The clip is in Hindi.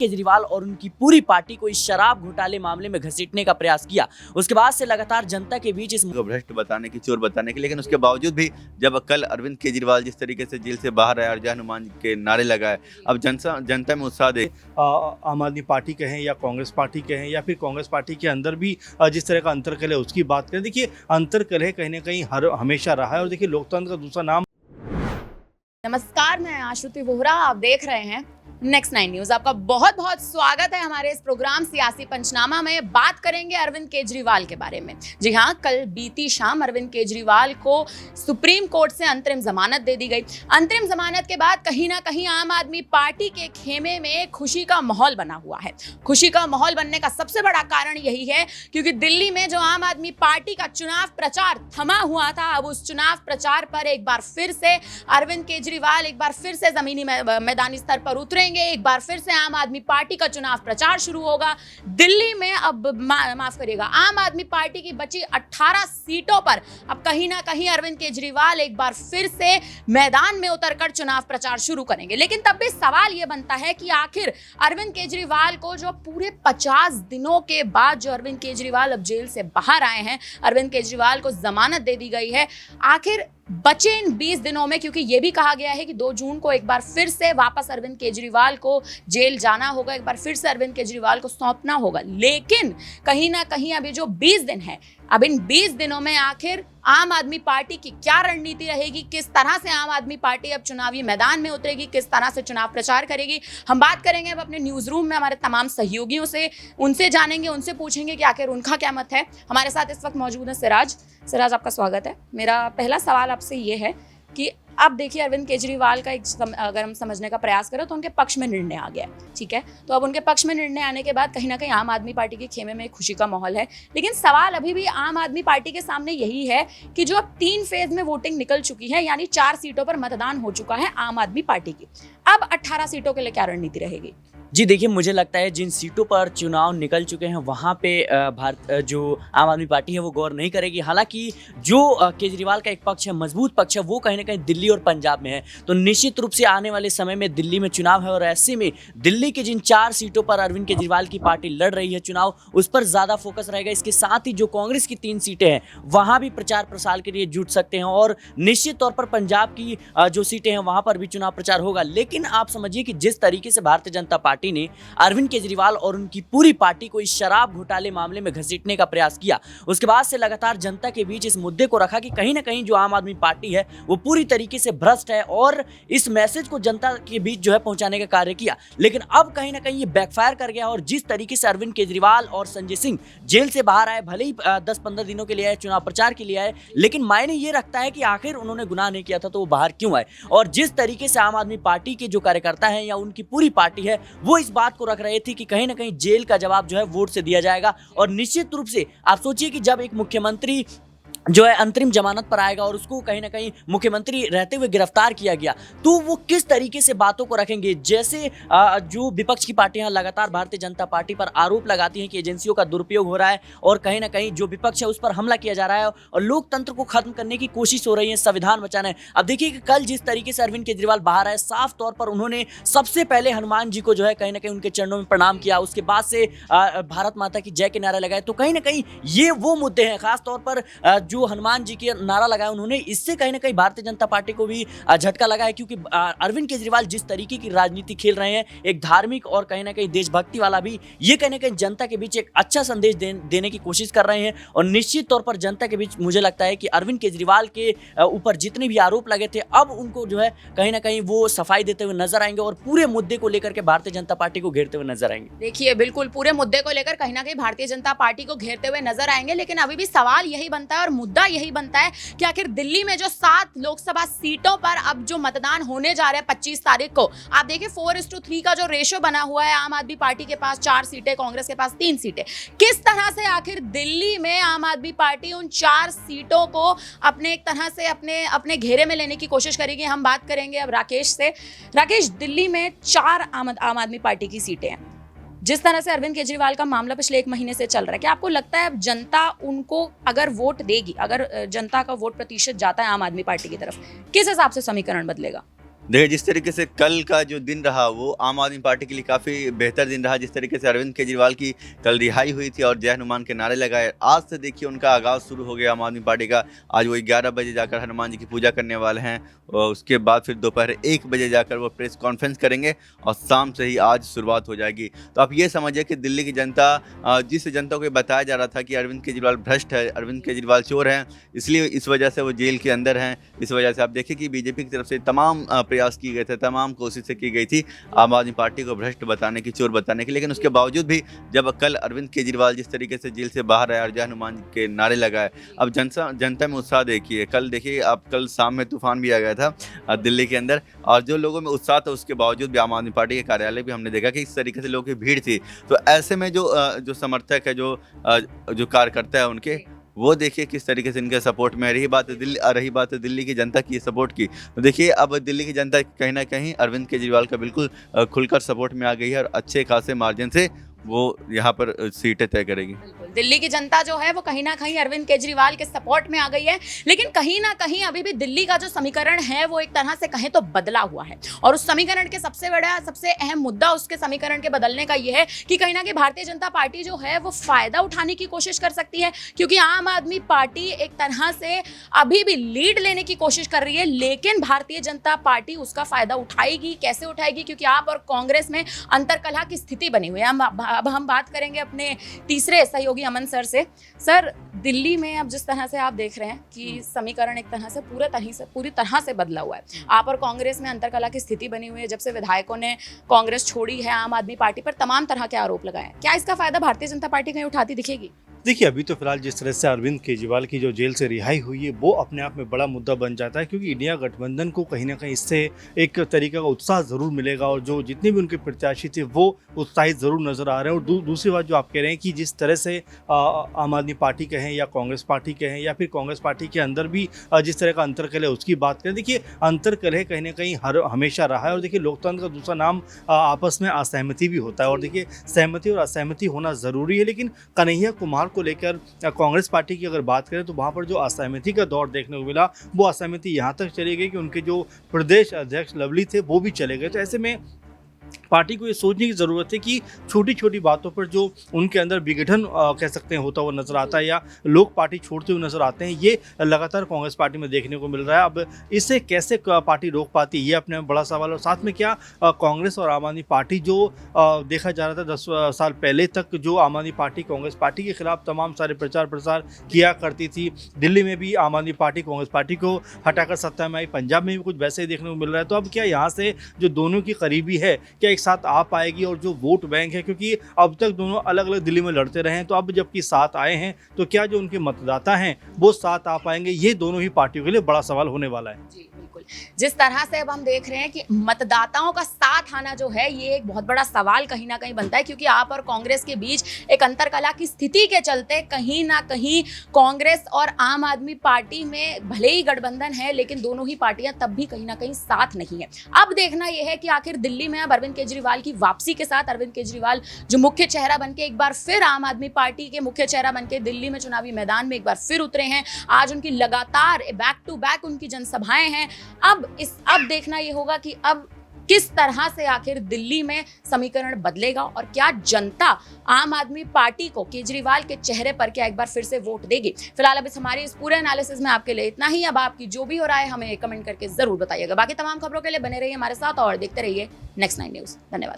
केजरीवाल और उनकी पूरी पार्टी को इस शराब घोटाले मामले में घसीटने का प्रयास किया। उसके बाद से लगातार जनता के बीच इस भ्रष्ट बताने की, चोर बताने की, लेकिन उसके बावजूद भी जब कल अरविंद केजरीवाल जिस तरीके से जेल से बाहर आए और जय हनुमान के नारे लगाए, अब जनता में उत्साह दे। आम आदमी पार्टी के हैं या कांग्रेस पार्टी के हैं या फिर कांग्रेस पार्टी के अंदर भी जिस तरह का अंतर्कलह है उसकी बात करें। देखिए, अंतर्कलह कहीं ना कहीं हमेशा रहा है और देखिए लोकतंत्र का दूसरा नाम। नमस्कार, मैं आश्रुति वोहरा, आप देख रहे हैं नेक्स्ट 9 न्यूज। आपका बहुत बहुत स्वागत है हमारे इस प्रोग्राम सियासी पंचनामा में। बात करेंगे अरविंद केजरीवाल के बारे में। जी हाँ, कल बीती शाम अरविंद केजरीवाल को सुप्रीम कोर्ट से अंतरिम जमानत दे दी गई। अंतरिम जमानत के बाद कहीं ना कहीं आम आदमी पार्टी के खेमे में खुशी का माहौल बना हुआ है। खुशी का माहौल बनने का सबसे बड़ा कारण यही है क्योंकि दिल्ली में जो आम आदमी पार्टी का चुनाव प्रचार थमा हुआ था, अब उस चुनाव प्रचार पर एक बार फिर से अरविंद केजरीवाल एक बार फिर से जमीनी मैदानी स्तर पर उतरेंगे। एक बार फिर से आम आदमी पार्टी का चुनाव प्रचार शुरू होगा दिल्ली में। अब माफ करिएगा, आम आदमी पार्टी की बची 18 सीटों पर अब कहीं ना कहीं अरविंद केजरीवाल एक बार फिर से मैदान में उतरकर चुनाव प्रचार शुरू करेंगे। लेकिन तब भी सवाल यह बनता है कि आखिर अरविंद केजरीवाल को जो पूरे 50 दिनों के बाद जो अरविंद केजरीवाल अब जेल से बाहर आए हैं, अरविंद केजरीवाल को जमानत दे दी गई है, आखिर बचे इन 20 दिनों में, क्योंकि यह भी कहा गया है कि 2 जून को एक बार फिर से वापस अरविंद केजरीवाल को जेल जाना होगा, एक बार फिर से अरविंद केजरीवाल को सौंपना होगा। लेकिन कहीं ना कहीं अभी जो 20 दिन है, अब इन 20 दिनों में आखिर आम आदमी पार्टी की क्या रणनीति रहेगी, किस तरह से आम आदमी पार्टी अब चुनावी मैदान में उतरेगी, किस तरह से चुनाव प्रचार करेगी, हम बात करेंगे अब अपने न्यूज रूम में हमारे तमाम सहयोगियों से। उनसे जानेंगे, उनसे पूछेंगे कि आखिर उनका क्या मत है। हमारे साथ इस वक्त मौजूद है सिराज, आपका स्वागत है। मेरा पहला सवाल आपसे ये है कि अब देखिए, अरविंद केजरीवाल का अगर हम समझने का प्रयास करें तो उनके पक्ष में निर्णय आ गया, ठीक है। तो अब उनके पक्ष में निर्णय आने के बाद कहीं ना कहीं आम आदमी पार्टी के खेमे में खुशी का माहौल है। लेकिन सवाल अभी भी आम आदमी पार्टी के सामने यही है कि जो अब 3 फेज में वोटिंग निकल चुकी है, यानी 4 सीटों पर मतदान हो चुका है आम आदमी पार्टी की, अब 18 सीटों के लिए क्या रणनीति रहेगी? जी देखिए, मुझे लगता है जिन सीटों पर चुनाव निकल चुके हैं वहाँ पे जो आम आदमी पार्टी है वो गौर नहीं करेगी। हालांकि जो केजरीवाल का एक पक्ष है, मजबूत पक्ष है, वो कहीं ना कहीं दिल्ली और पंजाब में है। तो निश्चित रूप से आने वाले समय में दिल्ली में चुनाव है और ऐसे में दिल्ली की जिन 4 सीटों पर अरविंद केजरीवाल की पार्टी लड़ रही है चुनाव, उस पर ज़्यादा फोकस रहेगा। इसके साथ ही जो कांग्रेस की 3 सीटें हैं वहाँ भी प्रचार प्रसार के लिए जुट सकते हैं और निश्चित तौर पर पंजाब की जो सीटें हैं वहाँ पर भी चुनाव प्रचार होगा। लेकिन आप समझिए कि जिस तरीके से भारतीय जनता पार्टी ने अरविंद केजरीवाल और उनकी पूरी पार्टी को इस शराब घोटाले मामले में घसीटने का प्रयास किया, उसके बाद से लगातार जनता के बीच इस मुद्दे को रखा कि कहीं ना कहीं जो आम आदमी पार्टी है वो पूरी तरीके से भ्रष्ट है और इस मैसेज को जनता के बीच जो है पहुंचाने का कार्य किया। लेकिन अब कहीं ना कहीं ये बैकफायर कर गया और जिस तरीके से अरविंद केजरीवाल और संजय सिंह जेल से बाहर आए, भले ही 10-15 दिनों के लिए आए, चुनाव प्रचार के लिए आए, लेकिन मायने ये रखता है कि आखिर उन्होंने गुनाह नहीं किया था तो वो बाहर क्यों आए। और जिस तरीके से आम आदमी पार्टी के जो कार्यकर्ता हैं या उनकी पूरी पार्टी है वो इस बात को रख रहे थे कि कहीं ना कहीं जेल का जवाब जो है वोट से दिया जाएगा। और निश्चित रूप से आप सोचिए कि जब एक मुख्यमंत्री जो है अंतरिम जमानत पर आएगा और उसको कहीं ना कहीं मुख्यमंत्री रहते हुए गिरफ्तार किया गया, तो वो किस तरीके से बातों को रखेंगे। जैसे जो विपक्ष की पार्टियां लगातार भारतीय जनता पार्टी पर आरोप लगाती हैं कि एजेंसियों का दुरुपयोग हो रहा है और कहीं ना कहीं जो विपक्ष है उस पर हमला किया जा रहा है और लोकतंत्र को खत्म करने की कोशिश हो रही है, संविधान बचाना है। अब देखिए कि कल जिस तरीके से अरविंद केजरीवाल बाहर आए, साफ तौर पर उन्होंने सबसे पहले हनुमान जी को जो है कहीं ना कहीं उनके चरणों में प्रणाम किया, उसके बाद से भारत माता की जय के नारे लगाए। तो कहीं ना कहीं ये वो मुद्दे हैं, खासतौर पर जो हनुमान जी के नारा लगाया उन्होंने, इससे कहीं ना कहीं भारतीय जनता पार्टी को भी झटका लगा है। क्योंकि अरविंद केजरीवाल जिस तरीके की राजनीति खेल रहे हैं, एक धार्मिक और कहीं ना कहीं देशभक्ति वाला भी, ये कहीं ना कहीं जनता के बीच एक अच्छा संदेश देने की कोशिश कर रहे हैं। और निश्चित तौर पर जनता के बीच मुझे लगता है कि अरविंद केजरीवाल के ऊपर जितने भी आरोप लगे थे, अब उनको जो है कहीं ना कहीं वो सफाई देते हुए नजर आएंगे और पूरे मुद्दे को लेकर के भारतीय जनता पार्टी को घेरते हुए नजर आएंगे। देखिए, बिल्कुल पूरे मुद्दे को लेकर कहीं ना कहीं भारतीय जनता पार्टी को घेरते हुए नजर आएंगे। लेकिन अभी भी सवाल यही बनता है और मुद्दा यही बनता है कि आखिर दिल्ली में जो 7 लोकसभा सीटों पर अब जो मतदान होने जा रहे हैं 25 तारीख को, आप देखिए 4:3 का जो रेशो बना हुआ है, आम आदमी पार्टी के पास 4 सीटें, कांग्रेस के पास 3 सीटें। किस तरह से आखिर दिल्ली में आम आदमी पार्टी उन 4 सीटों को अपने एक तरह से अपने घेरे में लेने की कोशिश करेगी? हम बात करेंगे अब राकेश से। राकेश, दिल्ली में 4 आम आदमी पार्टी की सीटें हैं। जिस तरह से अरविंद केजरीवाल का मामला पिछले 1 महीने से चल रहा है, क्या आपको लगता है अब जनता उनको अगर वोट देगी, अगर जनता का वोट प्रतिशत जाता है आम आदमी पार्टी की तरफ, किस हिसाब से समीकरण बदलेगा? देखिए, जिस तरीके से कल का जो दिन रहा वो आम आदमी पार्टी के लिए काफ़ी बेहतर दिन रहा। जिस तरीके से अरविंद केजरीवाल की कल रिहाई हुई थी और जय हनुमान के नारे लगाए, आज से देखिए उनका आगाज़ शुरू हो गया आम आदमी पार्टी का। आज वो 11 बजे जाकर हनुमान जी की पूजा करने वाले हैं और उसके बाद फिर दोपहर 1 बजे जाकर वो प्रेस कॉन्फ्रेंस करेंगे और शाम से ही आज शुरुआत हो जाएगी। तो आप ये समझिए कि दिल्ली की जनता, जिस जनता को ये बताया जा रहा था कि अरविंद केजरीवाल भ्रष्ट है, अरविंद केजरीवाल चोर हैं, इसलिए इस वजह से वो जेल के अंदर हैं। इस वजह से आप देखिए कि बीजेपी की तरफ से तमाम प्रयास किए गए थे, तमाम कोशिशें की गई थी आम आदमी पार्टी को भ्रष्ट बताने की, चोर बताने की। लेकिन उसके बावजूद भी जब कल अरविंद केजरीवाल जिस तरीके से जेल से बाहर आए और जय हनुमान के नारे लगाए, अब जनता में उत्साह देखिए। कल देखिए, आप कल शाम में तूफान भी आ गया था दिल्ली के अंदर, और जो लोगों में उत्साह था उसके बावजूद भी आम आदमी पार्टी के कार्यालय भी हमने देखा कि इस तरीके से लोगों की भीड़ थी। तो ऐसे में जो समर्थक है, जो कार्यकर्ता है उनके, वो देखिए किस तरीके से इनके सपोर्ट में। रही बात है दिल्ली की जनता की सपोर्ट की, तो देखिए अब दिल्ली की जनता कहीं ना कहीं अरविंद केजरीवाल का बिल्कुल खुलकर सपोर्ट में आ गई है और अच्छे खासे मार्जिन से वो यहाँ पर सीटें तय करेगी। बिल्कुल, दिल्ली की जनता जो है वो कहीं ना कहीं अरविंद केजरीवाल के सपोर्ट में आ गई है, लेकिन कहीं ना कहीं अभी भी दिल्ली का जो समीकरण है वो एक तरह से कहें तो बदला हुआ है। और उस समीकरण के सबसे अहम मुद्दा उसके समीकरण के बदलने का ये है कि कहीं ना कहीं भारतीय जनता पार्टी जो है वो फायदा उठाने की कोशिश कर सकती है, क्योंकि आम आदमी पार्टी एक तरह से अभी भी लीड लेने की कोशिश कर रही है, लेकिन भारतीय जनता पार्टी उसका फायदा उठाएगी। कैसे उठाएगी? क्योंकि आप और कांग्रेस में अंतरकलह की स्थिति बनी हुई है। अब हम बात करेंगे अपने तीसरे सहयोगी अमन सर से। सर, दिल्ली में अब जिस तरह से आप देख रहे हैं कि समीकरण एक तरह से पूरी तरह से बदला हुआ है। आप और कांग्रेस में अंतरकलह की स्थिति बनी हुई है। जब से विधायकों ने कांग्रेस छोड़ी है, आम आदमी पार्टी पर तमाम तरह के आरोप लगाए हैं। क्या इसका फायदा भारतीय जनता पार्टी कहीं उठाती दिखेगी? देखिए, अभी तो फिलहाल जिस तरह से अरविंद केजरीवाल की जो जेल से रिहाई हुई है वो अपने आप में बड़ा मुद्दा बन जाता है, क्योंकि इंडिया गठबंधन को कहीं ना कहीं इससे एक तरीके का उत्साह ज़रूर मिलेगा और जो जितने भी उनके प्रत्याशी थे वो उत्साहित ज़रूर नज़र आ रहे हैं। और दूसरी बात जो आप कह रहे हैं कि जिस तरह से आम आदमी पार्टी के हैं या कांग्रेस पार्टी के हैं या फिर कांग्रेस पार्टी के अंदर भी जिस तरह का अंतरकलह है उसकी बात करें, देखिए अंतरकलह कहीं ना कहीं हमेशा रहा है। और देखिए, लोकतंत्र का दूसरा नाम आपस में असहमति भी होता है, और देखिए सहमति और असहमति होना ज़रूरी है। लेकिन कन्हैया कुमार को लेकर कांग्रेस पार्टी की अगर बात करें तो वहां पर जो असहमति का दौर देखने को मिला, वो असहमति यहां तक चली गई कि उनके जो प्रदेश अध्यक्ष लवली थे वो भी चले गए। तो ऐसे में पार्टी को ये सोचने की ज़रूरत है कि छोटी छोटी बातों पर जो उनके अंदर विघटन कह सकते हैं होता हुआ नज़र आता है या लोग पार्टी छोड़ते हुए नज़र आते हैं, ये लगातार कांग्रेस पार्टी में देखने को मिल रहा है। अब इसे कैसे पार्टी रोक पाती है, ये अपने में बड़ा सवाल है। और साथ में क्या कांग्रेस और आम आदमी पार्टी जो देखा जा रहा था 10 साल पहले तक, जो आम आदमी पार्टी कांग्रेस पार्टी के खिलाफ तमाम सारे प्रचार प्रसार किया करती थी, दिल्ली में भी आम आदमी पार्टी कांग्रेस पार्टी को हटाकर सत्ता में आई, पंजाब में भी कुछ वैसे ही देखने को मिल रहा है। तो अब क्या यहाँ से जो दोनों की करीबी है क्या एक साथ आ पाएगी? और जो वोट बैंक है, क्योंकि अब तक दोनों अलग अलग दिल्ली में लड़ते रहे हैं, तो अब जबकि साथ आए हैं तो क्या जो उनके मतदाता हैं वो साथ आ पाएंगे? ये दोनों ही पार्टियों के लिए बड़ा सवाल होने वाला है। जी बिल्कुल, जिस तरह से अब हम देख रहे हैं कि मतदाताओं का साथ आना जो है ये एक बहुत बड़ा सवाल कहीं ना कहीं बनता है, क्योंकि आप और कांग्रेस के बीच एक अंतरकलह की स्थिति के चलते कहीं ना कहीं कांग्रेस और आम आदमी पार्टी में भले ही गठबंधन है, लेकिन दोनों ही पार्टियां तब भी कहीं ना कहीं साथ नहीं है। अब देखना यह है कि आखिर दिल्ली में अब अरविंद केजरीवाल की वापसी के साथ अरविंद केजरीवाल जो मुख्य चेहरा बनके एक बार फिर आम आदमी पार्टी के मुख्य चेहरा बनके दिल्ली में चुनावी मैदान में एक बार फिर उतरे हैं। आज उनकी लगातार बैक टू बैक उनकी जनसभाएं हैं। अब देखना ये होगा कि अब किस तरह से आखिर दिल्ली में समीकरण बदलेगा और क्या जनता आम आदमी पार्टी को केजरीवाल के चेहरे पर क्या एक बार फिर से वोट देगी। फिलहाल अब हमारी इस पूरे एनालिसिस में आपके लिए इतना ही। अब आपकी जो भी हो रहा है हमें कमेंट करके जरूर बताइएगा। बाकी तमाम खबरों के लिए बने रहिए हमारे साथ और देखते रहिए नेक्स्ट 9 न्यूज़। धन्यवाद।